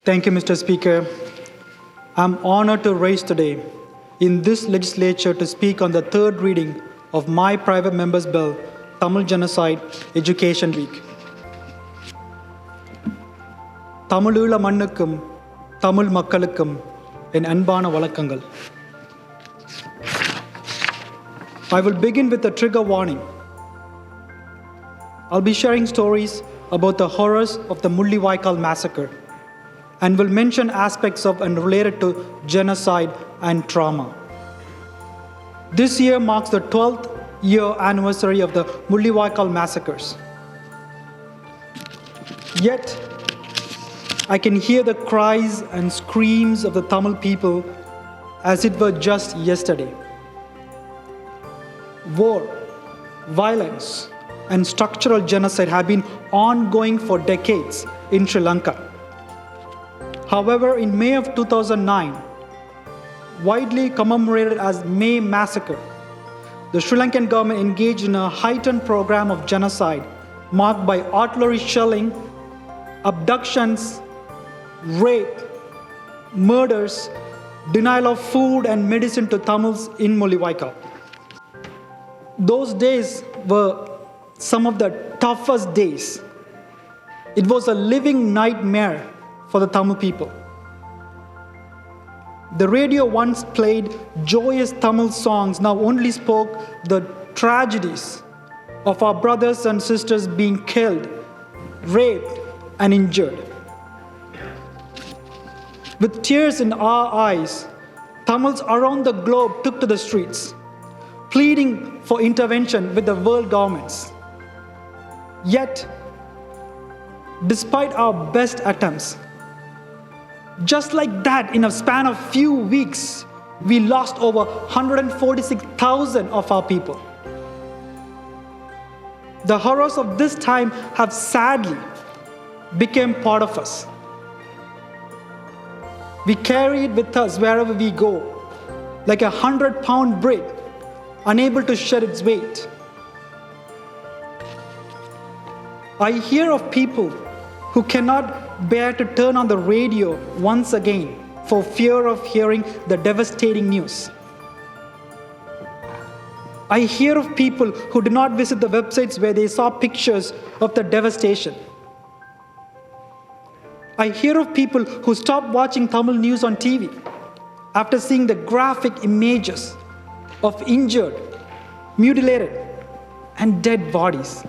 Thank you, Mr. Speaker. I'm honored to rise today in this legislature to speak on the third reading of my private member's bill, Tamil Genocide Education Week. தமிழீழ மண்ணுக்கும் தமிழ் மக்களுக்கும் என் அன்பான வணக்கங்கள். I will begin with a trigger warning. I'll be sharing stories about the horrors of the Mullivaikal massacre and will mention aspects of and related to genocide and trauma. This year marks the 12th year anniversary of the Mullivaikal massacres. Yet, I can hear the cries and screams of the Tamil people as it were just yesterday. War, violence, and structural genocide have been ongoing for decades in Sri Lanka. However, in May of 2009, widely commemorated as May Massacre, the Sri Lankan government engaged in a heightened program of genocide marked by artillery shelling, abductions, rape, murders, denial of food and medicine to Tamils in Mullivaikal. Those days were some of the toughest days. It was a living nightmare for the Tamil people. The radio once played joyous Tamil songs, now only spoke the tragedies of our brothers and sisters being killed, raped, and injured. With tears in our eyes, Tamils around the globe took to the streets, pleading for intervention with the world governments. Yet, despite our best attempts, just like that, in a span of few weeks, we lost over 146,000 of our people. The horrors of this time have sadly become part of us. We carry it with us wherever we go, like a 100-pound brick, unable to shed its weight. I hear of people who cannot bear to turn on the radio once again for fear of hearing the devastating news. I hear of people who do not visit the websites where they saw pictures of the devastation. I hear of people who stopped watching Tamil news on TV after seeing the graphic images of injured, mutilated, and dead bodies.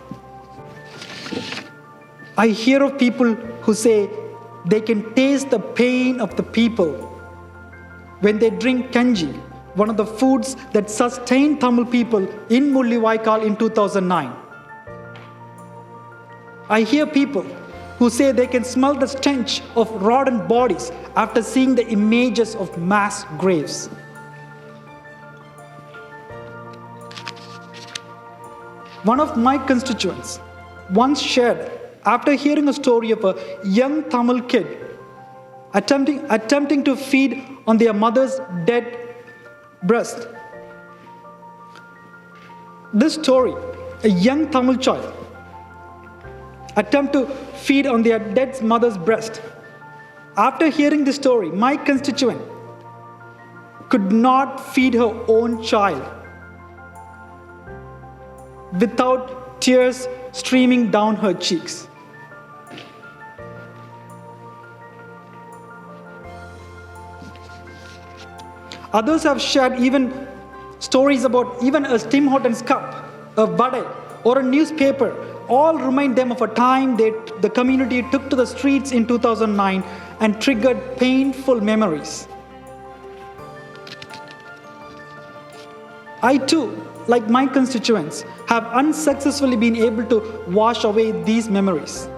I hear of people who say they can taste the pain of the people when they drink kanji, one of the foods that sustained Tamil people in Mullivaikal in 2009. I hear people who say they can smell the stench of rotten bodies after seeing the images of mass graves. One of my constituents once shared after hearing a story of a young Tamil kid attempting to feed on their mother's dead breast. This story, a young Tamil child attempt to feed on their dead mother's breast. After hearing this story, my constituent could not feed her own child without tears streaming down her cheeks. Others have shared even stories about even a Tim Hortons cup, a vade, or a newspaper, all remind them of a time that the community took to the streets in 2009 and triggered painful memories. I too, like my constituents, have unsuccessfully been able to wash away these memories.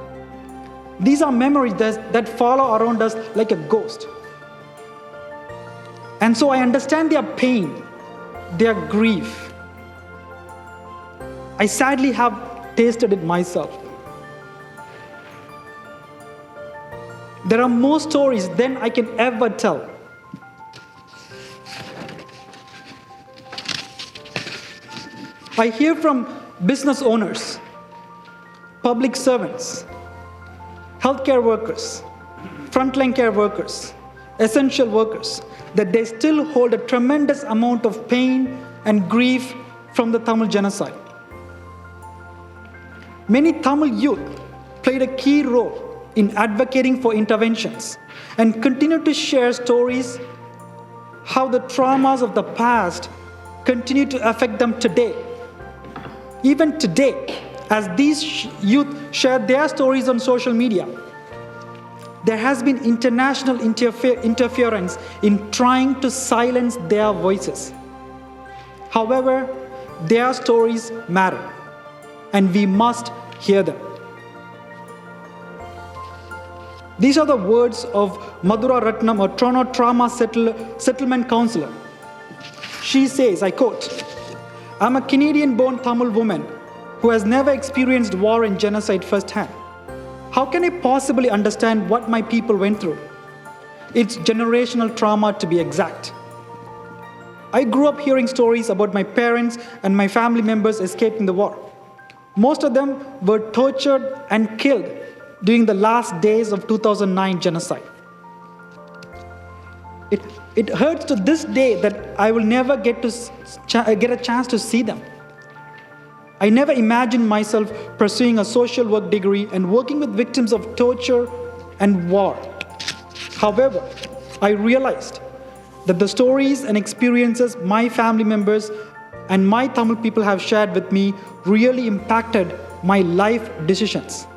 These are memories that follow around us like a ghost. And so I understand their pain, their grief. I sadly have tasted it myself. There are more stories than I can ever tell. I hear from business owners, public servants, healthcare workers, frontline care workers, essential workers, that they still hold a tremendous amount of pain and grief from the Tamil genocide. Many Tamil youth played a key role in advocating for interventions and continue to share stories how the traumas of the past continue to affect them today. Even today, as these youth share their stories on social media, there has been international interference in trying to silence their voices. However, their stories matter, and we must hear them. These are the words of Madhura Ratnam, a Toronto trauma settlement counselor. She says, I quote, "I'm a Canadian-born Tamil woman who has never experienced war and genocide firsthand. How can I possibly understand what my people went through? It's generational trauma, to be exact. I grew up hearing stories about my parents and my family members escaping the war. Most of them were tortured and killed during the last days of 2009 genocide. It hurts to this day that I will never get a chance to see them. I never imagined myself pursuing a social work degree and working with victims of torture and war. However, I realized that the stories and experiences my family members and my Tamil people have shared with me really impacted my life decisions.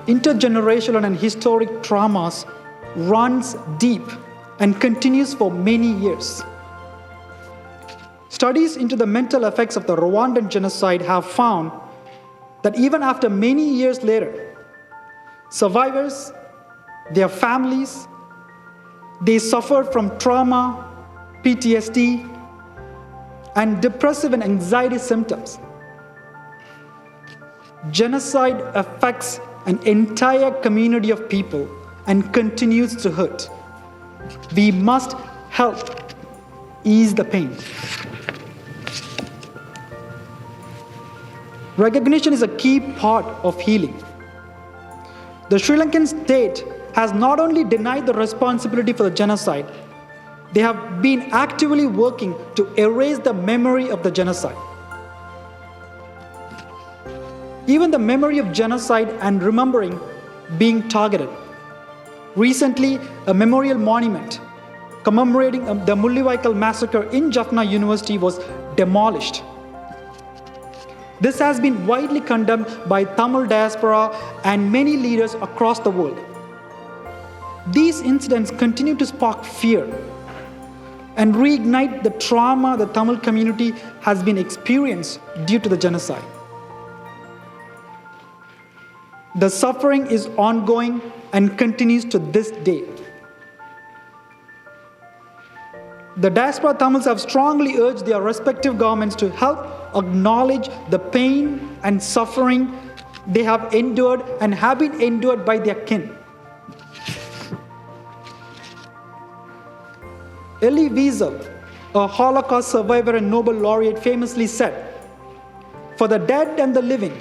Intergenerational and historic traumas runs deep and continues for many years. Studies into the mental effects of the Rwandan genocide have found that even after many years later, survivors, their families, they suffered from trauma, PTSD, and depressive and anxiety symptoms. Genocide affects an entire community of people and continues to hurt. We must help ease the pain. Recognition is a key part of healing. The Sri Lankan state has not only denied the responsibility for the genocide, they have been actively working to erase the memory of the genocide. Even the memory of genocide and remembering being targeted. Recently, a memorial monument commemorating the Mullivaikal massacre in Jaffna University was demolished. This has been widely condemned by Tamil diaspora and many leaders across the world. These incidents continue to spark fear and reignite the trauma the Tamil community has been experienced due to the genocide. The suffering is ongoing and continues to this day. The diaspora Tamils have strongly urged their respective governments to help acknowledge the pain and suffering they have endured and have been endured by their kin. Elie Wiesel, a Holocaust survivor and Nobel laureate, famously said, "For the dead and the living,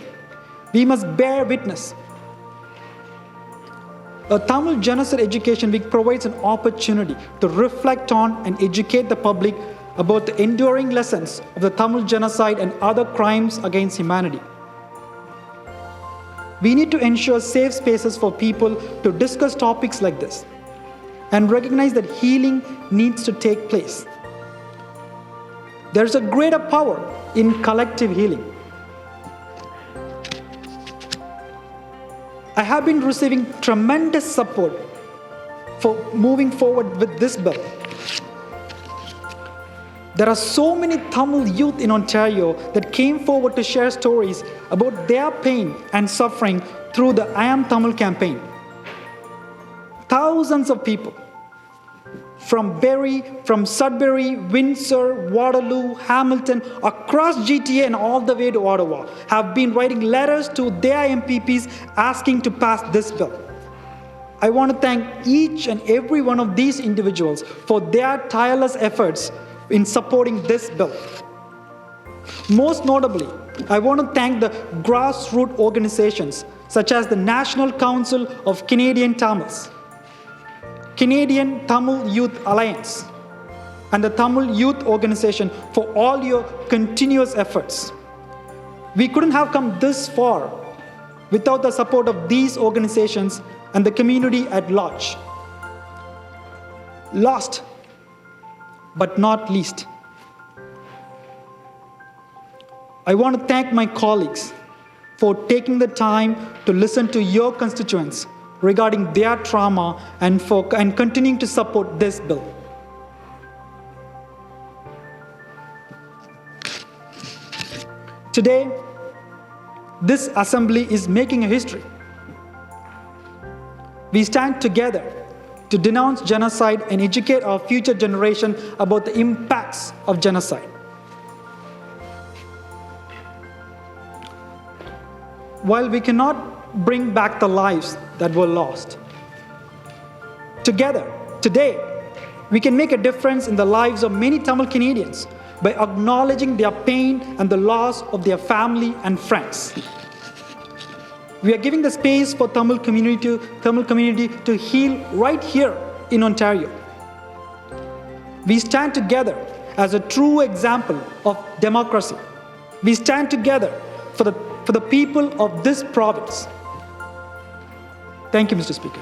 we must bear witness." A Tamil Genocide Education Week provides an opportunity to reflect on and educate the public about the enduring lessons of the Tamil genocide and other crimes against humanity. We need to ensure safe spaces for people to discuss topics like this and recognize that healing needs to take place. There's a greater power in collective healing. I have been receiving tremendous support for moving forward with this bill. There are so many Tamil youth in Ontario that came forward to share stories about their pain and suffering through the I Am Tamil campaign. Thousands of people from Sudbury, Windsor, Waterloo, Hamilton, across GTA and all the way to Ottawa have been writing letters to their MPPs asking to pass this bill. I want to thank each and every one of these individuals for their tireless efforts in supporting this bill. Most notably, I want to thank the grassroots organizations such as the National Council of Canadian Tamils, Canadian Tamil Youth Alliance, and the Tamil Youth Organization for all your continuous efforts. We couldn't have come this far without the support of these organizations and the community at large. Last but not least, I want to thank my colleagues for taking the time to listen to your constituents regarding their trauma and continuing to support this bill. Today, this assembly is making a history. We stand together to denounce genocide and educate our future generation about the impacts of genocide. While we cannot bring back the lives that were lost, together, today, we can make a difference in the lives of many Tamil Canadians by acknowledging their pain and the loss of their family and friends. We are giving the space for Tamil community to heal right here in Ontario. We stand together as a true example of democracy. We stand together for the people of this province. Thank you, Mr. Speaker.